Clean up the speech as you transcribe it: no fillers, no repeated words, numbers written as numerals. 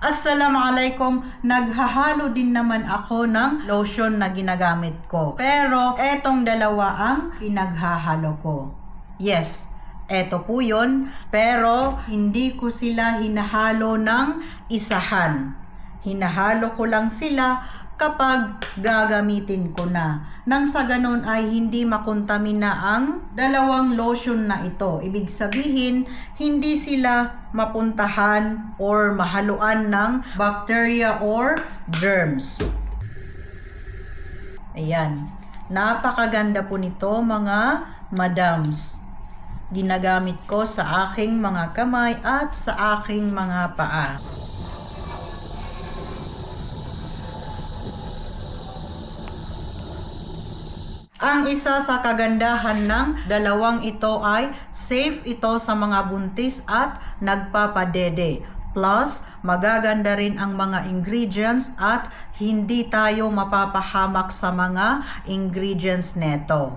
Assalamualaikum, naghahalo din naman ako ng lotion na ginagamit ko. Pero etong dalawa ang pinaghahalo ko. Yes, eto po yun. Pero hindi ko sila hinahalo ng isahan. Hinahalo ko lang sila kapag gagamitin ko na. Nang sa ganon ay hindi makontamina ang dalawang lotion na ito. Ibig sabihin, hindi sila mapuntahan or mahaluan ng bacteria or germs. Ayan. Napakaganda po nito mga madams. Ginagamit ko sa aking mga kamay at sa aking mga paa. Ang isa sa kagandahan ng dalawang ito ay safe ito sa mga buntis at nagpapadede. Plus, magaganda rin ang mga ingredients at hindi tayo mapapahamak sa mga ingredients neto.